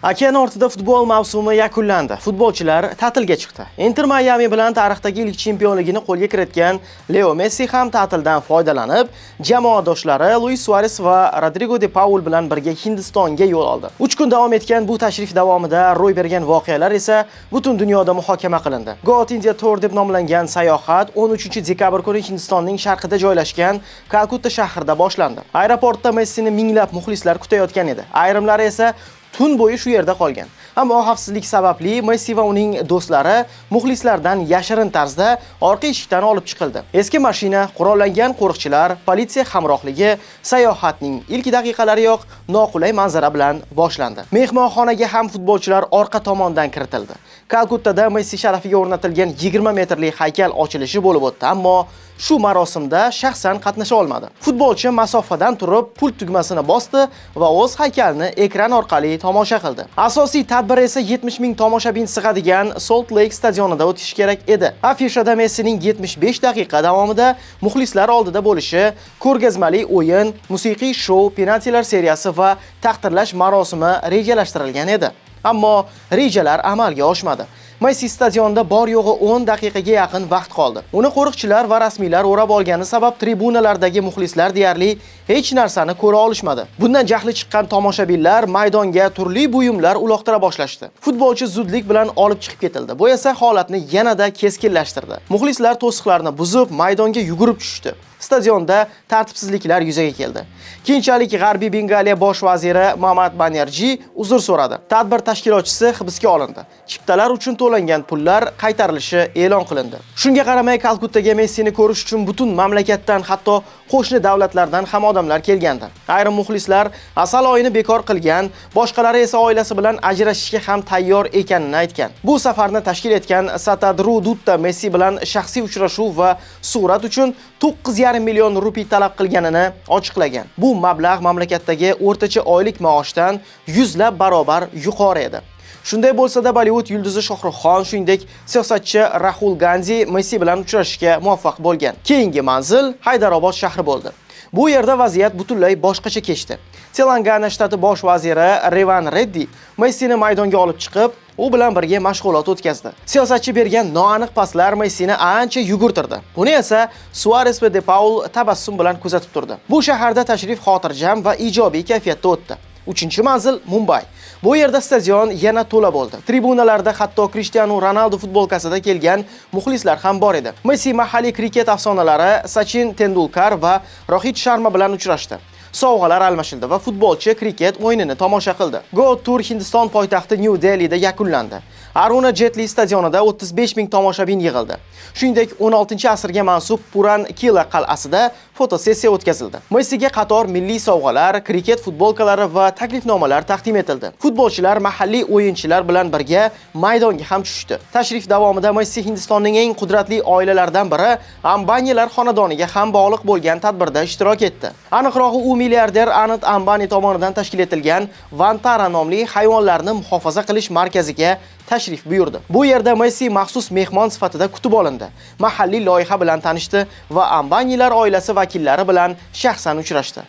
Okean ortida futbol mavsumi yakunlandi. Futbolchilar ta'tilga chiqdi. Inter Miami bilan tarixdagi ilk chempionligini qo'lga kiritgan Leo Messi ham ta'tildan foydalanib, jamoadoshlari Luis Suarez va Rodrigo de Paul bilan birga Hindistonga yo'l oldi. 3 kun davom etgan bu tashrif davomida ro'y bergan voqealar esa butun dunyoda muhokama qilindi. Goat India Tour deb nomlangan sayohat 13-dekabr kuni Hindistonning sharqida joylashgan Kalkutta shahrida boshlandi. Aeroportda Messini minglab muxlislar kutayotgan edi. Ayrimlari esa tun bo'yi shu yerda qolgan. Ammo xavfsizlik sababli Messi va uning do'stlari muxlislardan yashirin tarzda orqa eshikdan olib chiqildi. Eski mashina, qurollangan qo'riqchilar, politsiya hamrohligi sayohatning ilk daqiqalariyoq noqulay manzara bilan boshlandi. Mehmonxonaga ham futbolchilar orqa tomondan kiritildi. Kalkuttada Messi sharafiga o'rnatilgan 20 metrli haykal ochilishi bo'lib o'tdi, ammo shu marosimda shaxsan qatnasha olmadi. Futbolchi masofadan turib pult tugmasini bosdi va o'z haykalini ekran orqali tomosha qildi. Asosiy tadbir esa 70 ming tomoshabin sig'adigan Salt Lake stadionida o'tishi kerak edi. Afishada Messining 75 daqiqa davomida muxlislar oldida bo'lishi, ko'rgazmali o'yin, musiqiy shou, penaltilar seriyasi va taqdirlash marosimi rejalashtirilgan edi. Ammo rejalar amalga oshmadi. Messi stadionda bor yo'g'i 10 daqiqaga yaqin vaqt qoldi. Uni qo'riqchilar va rasmiylar o'rab olgani sabab tribunalardagi muxlislar deyarli hech narsani ko'ra olishmadi. Bundan jahli chiqqan tomoshabinlar maydonga turli buyumlar uloqtira boshlashdi. Futbolchi zudlik bilan olib chiqib ketildi. Bu esa holatni yanada keskinlashtirdi. Muxlislar to'siqlarni buzib, maydonga yugurib tushdi. Stadionda tartibsizliklar yuzaga keldi. Keyinchalik G'arbiy Bengaliya bosh vaziri Mamad Banerjee uzr so'radi. Tadbir tashkilotchisi hibsga olindi. Chiptalar uchun to'langan pullar qaytarilishi e'lon qilindi. Shunga qaramay Kalkuttaga Messini ko'rish uchun butun mamlakatdan, hatto qo'shni davlatlardan ham odamlar kelgandi. Ayrim muxlislar asal oyini bekor qilgan, boshqalari esa oilasi bilan ajrashishga ham tayyor ekanini aytgan. Bu safarni tashkil etgan Satadru Dutta Messi bilan shaxsiy uchrashuv va surat uchun 9,5 million rupiy talab qilganini ochiqlagan. Bu mablag' mamlakatdagi o'rtacha oylik maoshdan 100 lab barobar yuqori edi. Shunday bo'lsa-da, Bollywood yulduzi Shohrux Xon, shuningdek siyosatchi Rahul Gandhi Messi bilan uchrashishga muvaffaq bo'lgan. Keyingi manzil Haydarobod shahri bo'ldi. Bu yerda vaziyat butunlay boshqacha kechdi. Telangana shtati bosh vaziri Revan Reddy Messini maydonga olib chiqib, u bilan birga mashg'ulot o'tkazdi. Siyosatchi bergan noaniq paslar Messini ancha yugurtirdi. Buni esa Suarez va De Paul tabassum bilan kuzatib turdi. Bu shaharda tashrif xotirjam va ijobiy kayfiyatda o'tdi. 3-manzil Mumbai. Bu yerda stadion yana to'la bo'ldi. Tribunalarda hatto Cristiano Ronaldo futbolkasida kelgan muxlislar ham bor edi. Messi mahalliy kriket afsonalari Sachin Tendulkar va Rohit Sharma bilan uchrashdi. Sovg'alar almashildi va futbolchi kriket o'yinini tomosha qildi. Goat Tour Hindiston poytaxti New Delhida yakunlandi. Aruna Jetli stadionida 35 ming tomoshabin yig'ildi. Shuningdek, 16-asrga mansub Puran Kila qal'asida fotosessiya o'tkazildi. Messiga qator milliy sovg'alar, kriket futbolkalari va taklifnomalar taqdim etildi. Futbolchilar mahalliy o'yinchilar bilan birga maydonga ham tushdi. Tashrif davomida Messi Hindistonning eng qudratli oilalaridan biri Ambanilar xonadoniga ham bog'liq bo'lgan tadbirda ishtirok etdi. Aniqrog'i, u milliarder Anand Ambani tomonidan tashkil etilgan Vantara nomli hayvonlarni muhofaza qilish markaziga tashrif buyurdi. Bu yerda Messi maxsus mehmon sifatida kutib olindi. Mahalliy loyiha bilan tanishdi va Ambanilar oilasi vakillari bilan shaxsan uchrashdi.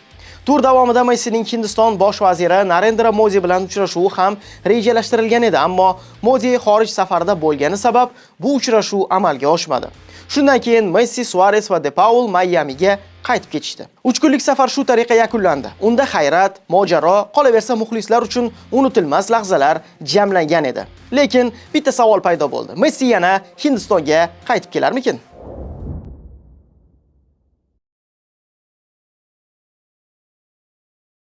Tur davomida Messining Hindiston bosh vaziri Narendra Modi bilan uchrashuvi ham rejalashtirilgan edi, ammo Modi xorij safarida bo'lgani sabab bu uchrashuv amalga oshmadi. Shundan keyin Messi, Suarez va De Paul Miamiga qaytib ketishdi. 3 kunlik safar shu tariqa yakunlandi. Unda hayrat, mojaro, qolaversa muxlislar uchun unutilmas lahzalar jamlangan edi. Lekin bitta savol paydo bo'ldi. Messi yana Hindistonga qaytib kelarmikin?